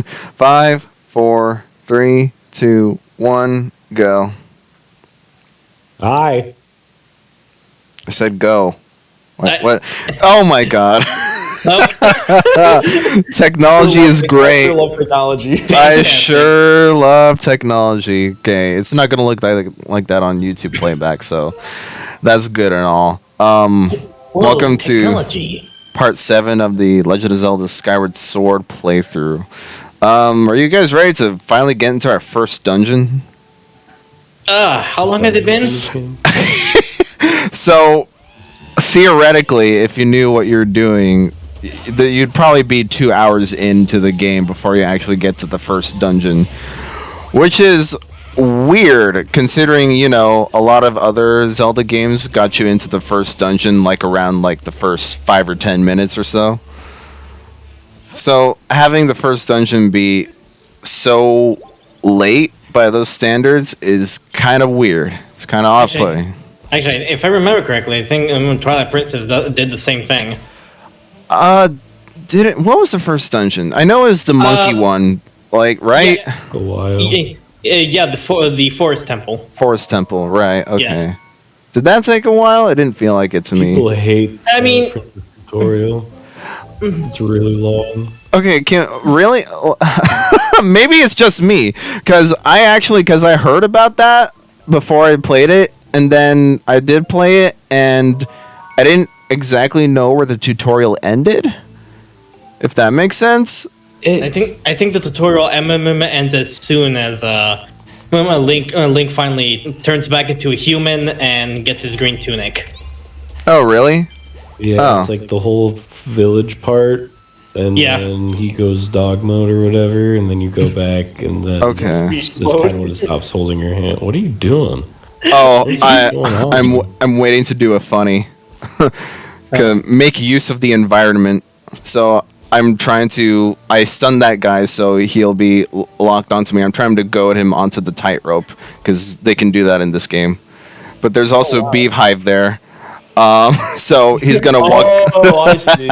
5, 4, 3, 2, 1, go. Hi. I said go. What? Oh my god. Technology is great. I love technology. I sure love technology. Okay, it's not gonna look like that on YouTube playback, so that's good and all. Welcome technology. to part 7 of the Legend of Zelda Skyward Sword playthrough. Are you guys ready to finally get into our first dungeon? How long has it been? So, theoretically, if you knew what you're doing, you'd probably be 2 hours into the game before you actually get to the first dungeon, which is weird considering, you know, a lot of other Zelda games got you into the first dungeon like around like the first 5 or 10 minutes or so. So having the first dungeon be so late by those standards is kind of weird. It's kind of off-putting. Actually, if I remember correctly, I think Twilight Princess did the same thing. What was the first dungeon? I know it was the monkey one, like, right? Yeah. A while. Yeah, the Forest Temple. Forest Temple, right? Okay. Yes. Did that take a while? It didn't feel like it to People me. hate. I mean, tutorial. It's really long. Okay, really? Maybe it's just me, because I heard about that before I played it, and then I did play it, and I didn't exactly know where the tutorial ended. If that makes sense. I think the tutorial ends as soon as Link finally turns back into a human and gets his green tunic. Oh, really? Yeah, Oh. It's like the whole village part, and then he goes dog mode or whatever, and then you go back, and then Okay. that's kind of when it stops holding your hand. What are you doing? Oh, going on? I'm waiting to do a funny. Make use of the environment. So I stunned that guy so he'll be locked onto me. I'm trying to goad him onto the tightrope because they can do that in this game. But there's also Beehive there. So he's gonna walk. Oh, I see.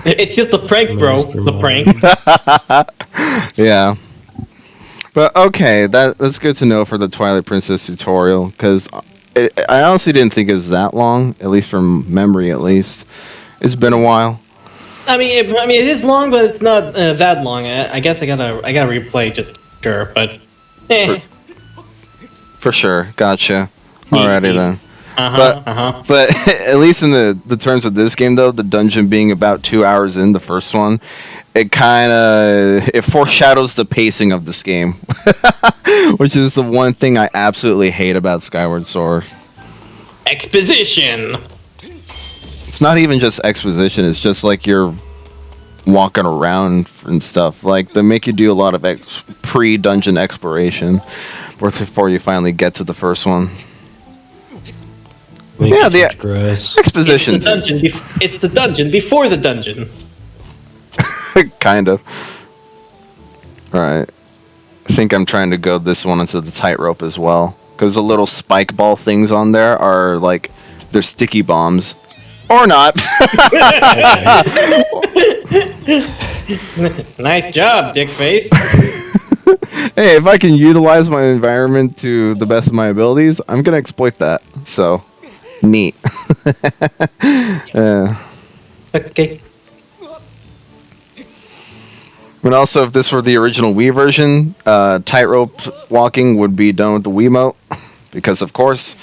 It's just a prank, bro. The prank. Yeah. But okay, that's good to know for the Twilight Princess tutorial, because I honestly didn't think it was that long, at least from memory. At least it's been a while. I mean, it is long, but it's not that long. I guess I gotta replay just sure, but. For sure, gotcha. Alrighty then. But at least in the terms of this game, though, the dungeon being about 2 hours in, the first one, it foreshadows the pacing of this game, which is the one thing I absolutely hate about Skyward Sword. Exposition. It's not even just exposition; it's just like you're walking around and stuff. Like they make you do a lot of pre-dungeon exploration before you finally get to the first one. Yeah, the exposition. It's the dungeon before the dungeon. Kind of. Alright. I think I'm trying to go this one into the tightrope as well. Because the little spike ball things on there are like, they're sticky bombs. Or not. Nice job, dickface. Hey, if I can utilize my environment to the best of my abilities, I'm going to exploit that. So, neat. Okay. And also, if this were the original Wii version, tightrope walking would be done with the Wiimote. Because, of course.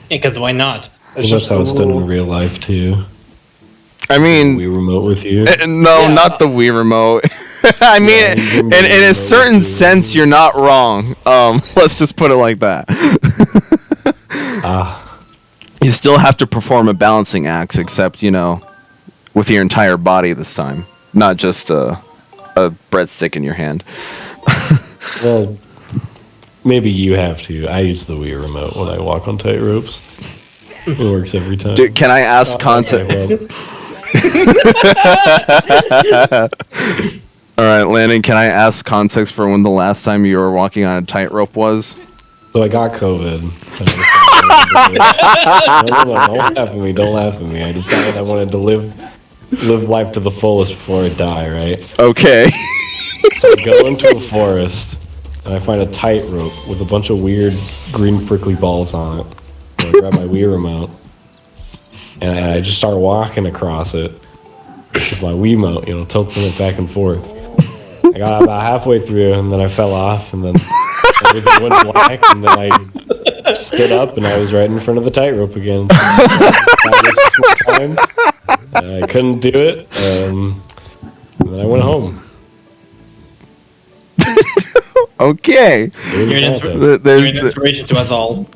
Because why not? Well, that's how it's done in real life, too. I mean, Wii remote with you? Not the Wii remote. I mean, in a certain sense, you're not wrong. Let's just put it like that. You still have to perform a balancing act, except, you know, with your entire body this time. Not just a breadstick in your hand. Well, maybe you have to. I use the Wii remote when I walk on tight ropes. It works every time. Dude, can I ask context? All right, Landon, can I ask context for when the last time you were walking on a tightrope was? So I got COVID. No, don't laugh at me. Don't laugh at me. I decided I wanted to live live life to the fullest before I die, right? Okay. So I go into a forest, and I find a tightrope with a bunch of weird green prickly balls on it. So I grab my Wii remote, and I just start walking across it with my Wiimote, tilting it back and forth. I got about halfway through, and then I fell off, and then everything went black, and then I stood up, and I was right in front of the tightrope again. I couldn't do it, and then I went home. Okay. You're an inspiration to us all.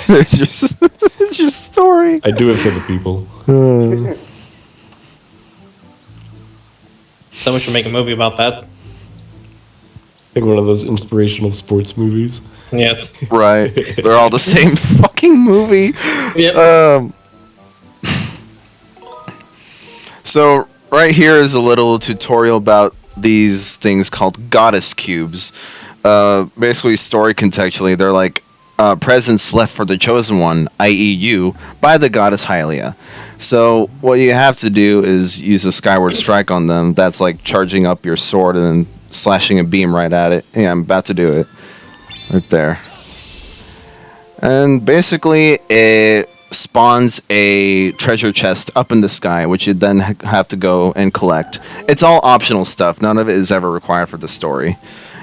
There's your story. I do it for the people. Someone should make a movie about that. Like one of those inspirational sports movies. Yes. Right. They're all the same fucking movie. Yep. So right here is a little tutorial about these things called goddess cubes. Basically, story contextually, they're like presents left for the chosen one, i.e. you, by the goddess Hylia. So what you have to do is use a Skyward strike on them. That's like charging up your sword and then slashing a beam right at it. Yeah, I'm about to do it. Right there. And basically, it spawns a treasure chest up in the sky, which you then have to go and collect. It's all optional stuff. None of it is ever required for the story.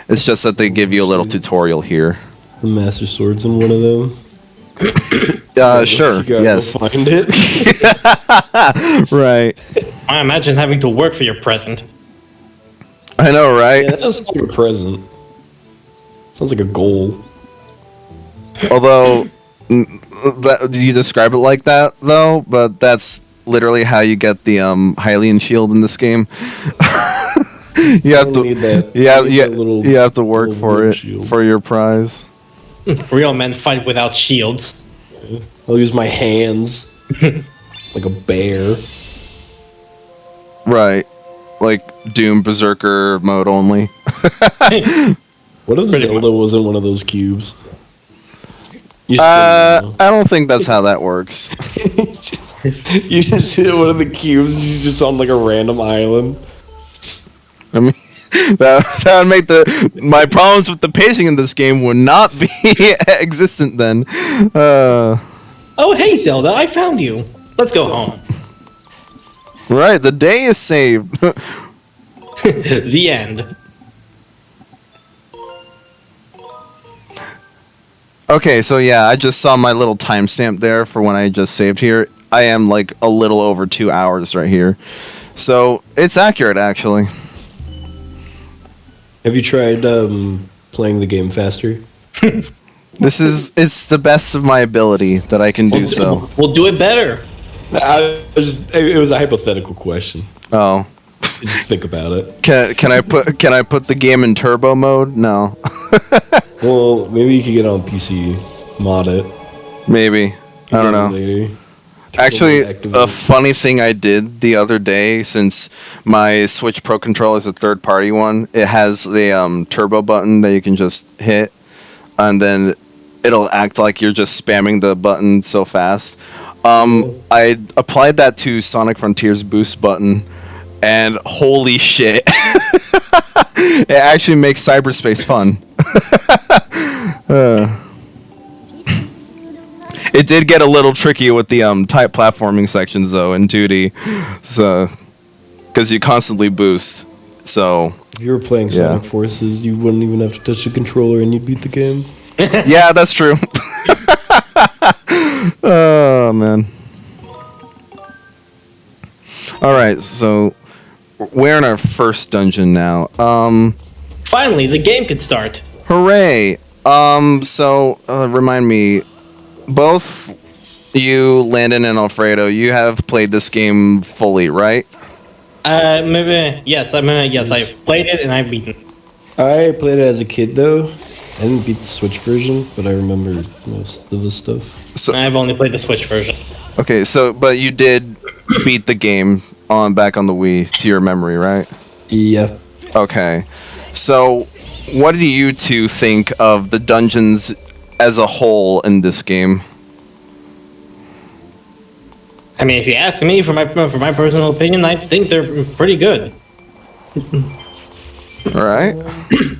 It's just that they give you a little tutorial here. The Master Sword's in one of them. Sure. Yes. Go find it. Right. I imagine having to work for your present. I know, right? Yeah, that sounds like a present. Sounds like a goal. Although, you describe it like that, though, but that's literally how you get the Hylian shield in this game. You have to, you have to work for it shield. for your prize. Real men fight without shields. I'll use my hands like a bear. Right, like Doom Berserker mode only. What if Zelda wasn't one of those cubes? I don't think that's how that works. You just hit one of the cubes. You're just on like a random island. I mean, that would make my problems with the pacing in this game would not be existent then. Oh, hey, Zelda, I found you. Let's go home. Right, the day is saved. The end. Okay, so yeah, I just saw my little timestamp there for when I just saved here. I am like a little over 2 hours right here. So it's accurate, actually. Have you tried playing the game faster? It's the best of my ability that I can do so. We'll do it better. It was a hypothetical question. Oh. Just think about it. Can I put the game in turbo mode? No. Well, maybe you could get on PC, mod it. Maybe. I don't know. Later. Actually, a funny thing I did the other day, since my Switch Pro controller is a third-party one, it has the turbo button that you can just hit, and then it'll act like you're just spamming the button so fast. I applied that to Sonic Frontiers boost button, and holy shit, it actually makes cyberspace fun. It did get a little tricky with the type platforming sections though in 2D, so because you constantly boost. So if you were playing Sonic Forces, you wouldn't even have to touch the controller and you'd beat the game. Yeah, that's true. Oh man. All right, so we're in our first dungeon now. Finally, the game could start. Hooray! So remind me. Both you, Landon, and Alfredo, you have played this game fully, right? Maybe yes. Yes, I've played it and I've beaten. I played it as a kid though. I didn't beat the Switch version, but I remember most of the stuff. So I've only played the Switch version. Okay, but you did beat the game back on the Wii to your memory, right? Yeah. Okay. So, what do you two think of the dungeons as a whole in this game? I mean, if you ask me, for my personal opinion, I think they're pretty good. All right.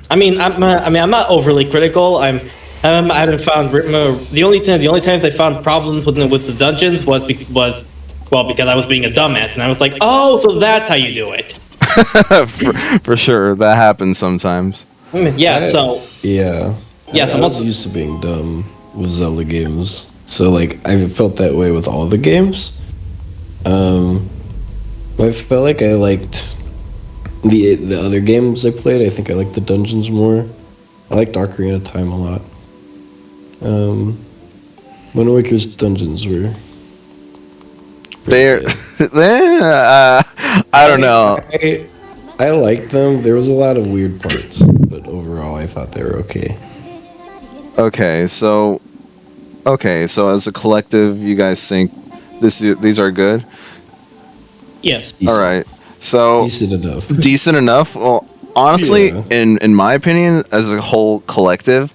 I mean, I'm not overly critical. I haven't found the only times I found problems with the dungeons was because I was being a dumbass, and I was like, oh, so that's how you do it. for sure, that happens sometimes. Yeah. So I was used to being dumb with Zelda games, so like I felt that way with all the games. I felt like I liked the other games I played. I think I liked the dungeons more. I liked Ocarina of Time a lot. Wind Waker's dungeons were. They're, I don't know. I liked them. There was a lot of weird parts, but overall, I thought they were okay. Okay, so as a collective, you guys think these are good? yes. All right. So Decent enough. decent enough. Well, honestly, Yeah. in my opinion, as a whole collective,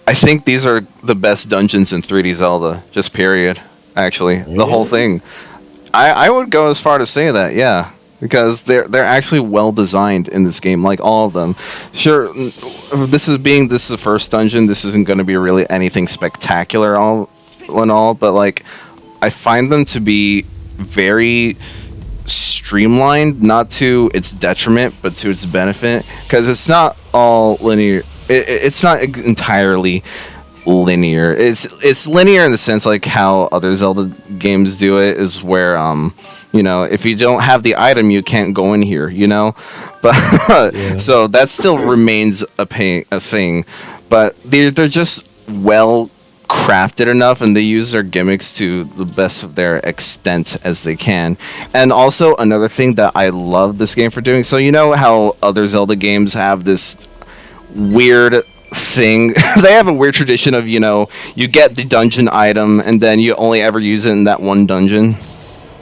I think these are the best dungeons in 3D Zelda. Just period. Actually, the whole thing. I would go as far to say that, yeah, because they're actually well designed in this game, like all of them. Sure, this is the first dungeon. This isn't going to be really anything spectacular all in all, but like I find them to be very streamlined, not to its detriment, but to its benefit, because it's not all linear. It's not entirely linear. It's linear in the sense like how other Zelda games do it, is where if you don't have the item, you can't go in here, but so that still remains a thing, but they're just well crafted enough, and they use their gimmicks to the best of their extent as they can. And also another thing that I love this game for doing, so you know how other Zelda games have this weird thing they have a weird tradition of you get the dungeon item and then you only ever use it in that one dungeon.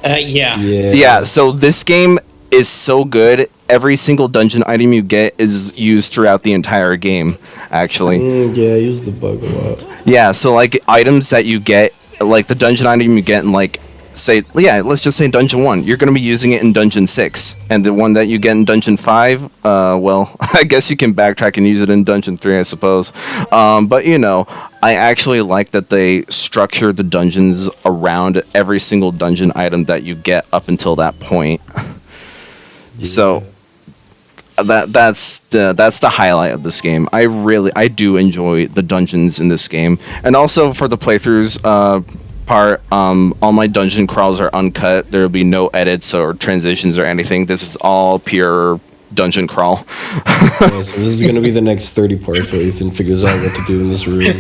Yeah, so this game is so good. Every single dungeon item you get is used throughout the entire game, actually. I use the bug a lot. Yeah, so like items that you get, like the dungeon item you get in let's just say dungeon 1, you're going to be using it in dungeon 6, and the one that you get in dungeon 5, I guess you can backtrack and use it in dungeon 3, I suppose. But I actually like that they structure the dungeons around every single dungeon item that you get up until that point. So that's the highlight of this game. I do enjoy the dungeons in this game, and also for the playthroughs part, all my dungeon crawls are uncut. There will be no edits or transitions or anything. This is all pure dungeon crawl. So this is going to be the next 30 parts where Ethan figures out what to do in this room.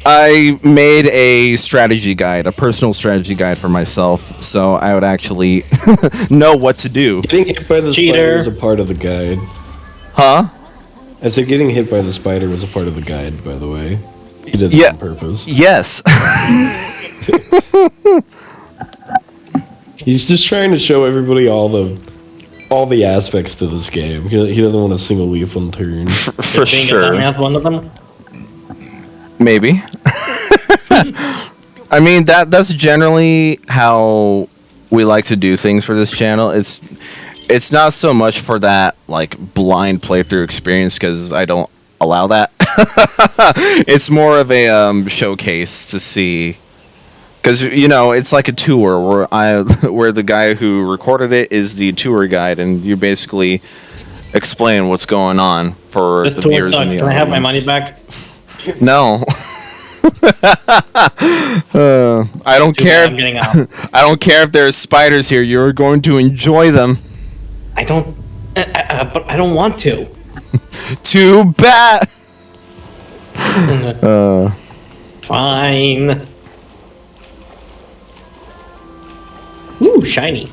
I made a personal strategy guide for myself, so I would actually know what to do. Getting hit by the spider was a part of the guide. Huh? I said getting hit by the spider was a part of the guide, by the way. He did that on purpose. Yes. He's just trying to show everybody all the aspects to this game. He doesn't want a single leaf unturned. For sure. Has one of them. Maybe. I mean that's generally how we like to do things for this channel. It's not so much for that like blind playthrough experience, because I don't allow that. It's more of a showcase to see, because it's like a tour where the guy who recorded it is the tour guide, and you basically explain what's going on for This the tour viewers in sucks. the Can I have my audience. money back? No. I don't care. I'm getting out. I don't care if there's spiders here. You're going to enjoy them. I don't. But I don't want to. Too bad. Fine. Ooh, shiny.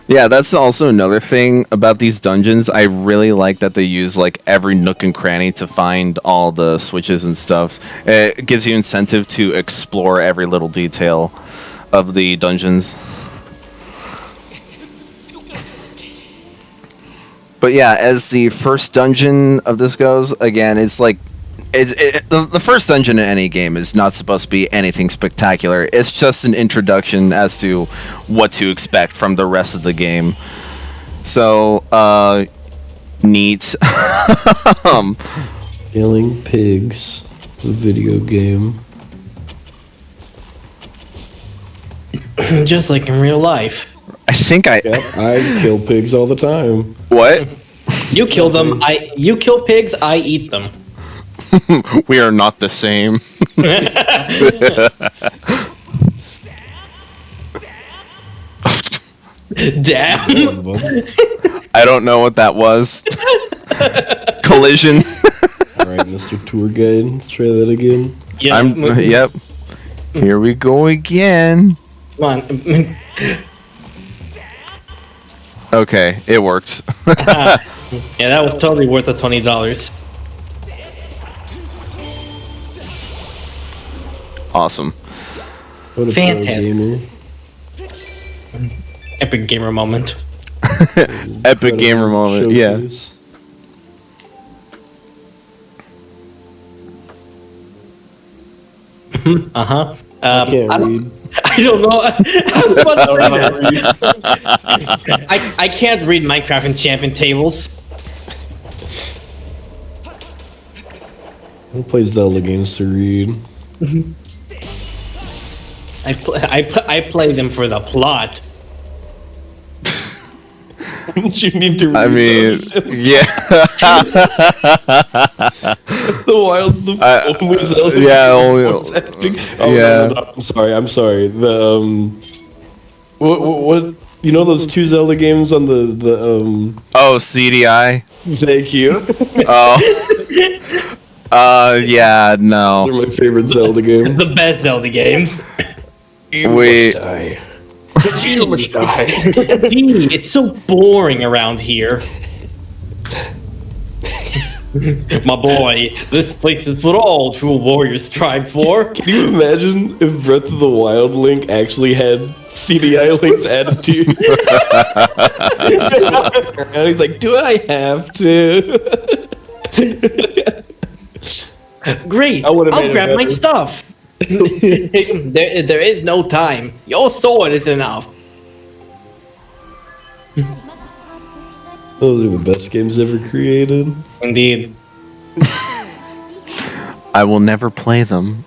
Yeah, that's also another thing about these dungeons. I really like that they use like every nook and cranny to find all the switches and stuff. It gives you incentive to explore every little detail of the dungeons. But yeah, as the first dungeon of this goes, again, it's like the first dungeon in any game is not supposed to be anything spectacular. It's just an introduction as to what to expect from the rest of the game. So, neat. Killing pigs, the video game. Just like in real life. I think Yep, I kill pigs all the time. What? You kill them. You kill pigs. I eat them. We are not the same. Damn. I don't know what that was. Collision. Alright, Mr. Tour Guide, let's try that again. Yeah. Yep. Here we go again. Come on. Okay, it works. Yeah, that was totally worth the $20. Awesome. What a Fantastic. pro gamer. Epic gamer moment. Epic gamer moment. Yeah. Showcase. Uh-huh. I can't read. I don't know. I was about to say that. I can't read Minecraft enchantment tables. I don't play Zelda games to read. I play them for the plot. You need to read I mean, yeah. the Wild's the only Zelda yeah, game only- voice acting. Oh, yeah. No, I'm sorry. The what? You know those two Zelda games on the Oh, CDI. Thank you. Oh. Yeah. No. They're my favorite Zelda games. The best Zelda games. We. It's so boring around here. My boy, this place is what all true warriors strive for. Can you imagine if Breath of the Wild Link actually had CDI links added to you? And he's like, do I have to? Great, I would've I'll made it grab my better. stuff. there is no time. Your sword is enough. Those are the best games ever created. Indeed. I will never play them.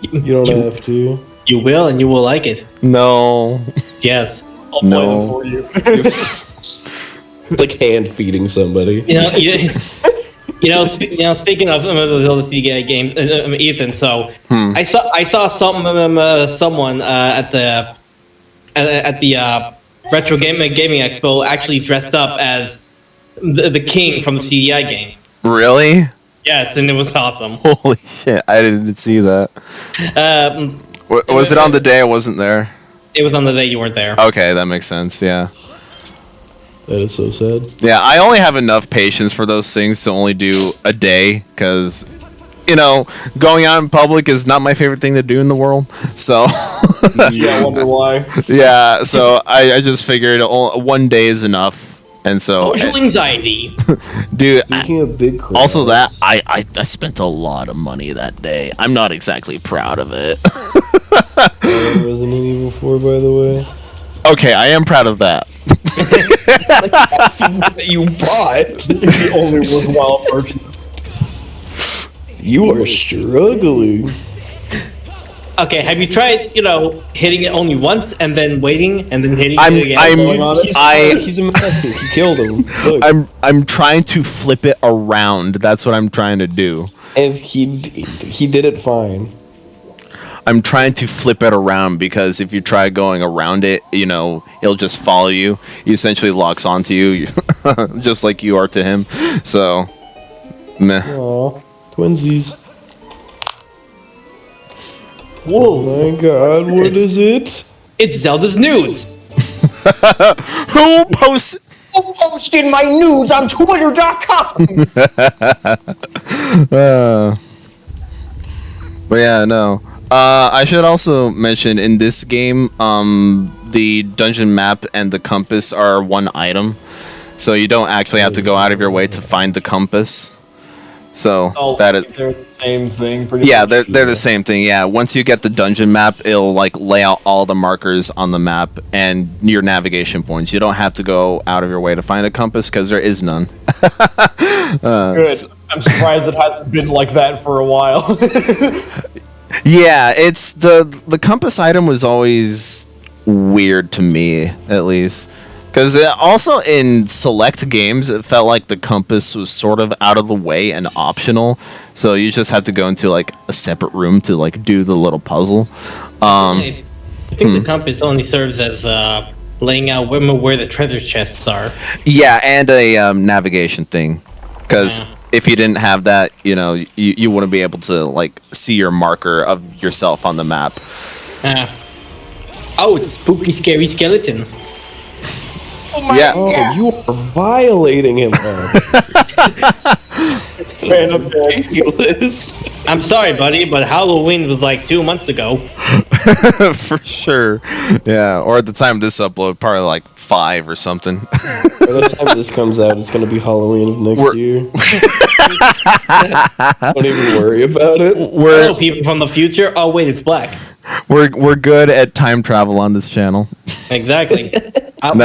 You don't have to. You will, and you will like it. No. Yes. I'll No. play them for you. Like hand feeding somebody. Speaking of the Zelda CDI games, Ethan. So I saw someone at the Retro Gaming Expo actually dressed up as the king from the CDI game. Really? Yes, and it was awesome. Holy shit! I didn't see that. Was it on the day I wasn't there? It was on the day you weren't there. Okay, that makes sense. Yeah. That is so sad. Yeah, I only have enough patience for those things to only do a day, because, going out in public is not my favorite thing to do in the world. So, Yeah, I wonder why. yeah, so I just figured one day is enough. And so, Social anxiety. dude, Speaking of big crowds, also that, I spent a lot of money that day. I'm not exactly proud of it. Resident Evil 4, by the way. Okay, I am proud of that. You bought the only worthwhile purchase. You are struggling. Okay, have you tried, hitting it only once and then waiting and then hitting I'm- it again? I'm- going on it? He's a master. He killed him. Look, I'm trying to flip it around. That's what I'm trying to do. and he did it fine. I'm trying to flip it around, because if you try going around it, it'll just follow you. He essentially locks onto you, just like you are to him. So, meh. Aw, twinsies. Whoa, My God, what is it? it's Zelda's nudes. Who posts? Posting my nudes on Twitter.com. But yeah, no. I should also mention, in this game, the dungeon map and the compass are one item, so you don't actually have to go out of your way to find the compass. So Oh, that is. they're the same thing. Pretty Yeah, much. they're the same thing. Yeah, once you get the dungeon map, it'll like lay out all the markers on the map and your navigation points. You don't have to go out of your way to find a compass because there is none. Good. I'm surprised it hasn't been like that for a while. Yeah, it's the compass item was always weird to me, at least. Because also in select games, it felt like the compass was sort of out of the way and optional. So you just had to go into like a separate room to like do the little puzzle. I think the compass only serves as laying out where the treasure chests are. Yeah, and a navigation thing. Because Yeah. if you didn't have that, you wouldn't be able to like see your marker of yourself on the map. Oh, it's a spooky, scary skeleton. Yeah. Oh, you are violating him. Random day. Ridiculous. I'm sorry, buddy, but Halloween was like 2 months ago. For sure. Yeah, or at the time of this upload, probably like 5 or something. By the time this comes out, it's going to be Halloween of next year. Don't even worry about it. Hello, people from the future. Oh, wait, it's black. We're good at time travel on this channel. Exactly. I'll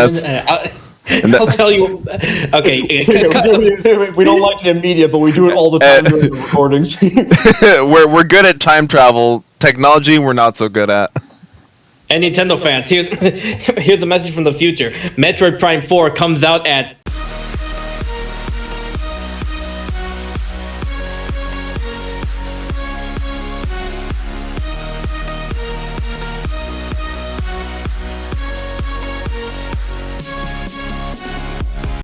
tell you. Okay. We don't like it in media, but we do it all the time during the recordings. we're good at time travel. Technology, we're not so good at. And Nintendo fans, here's a message from the future. Metroid Prime 4 comes out at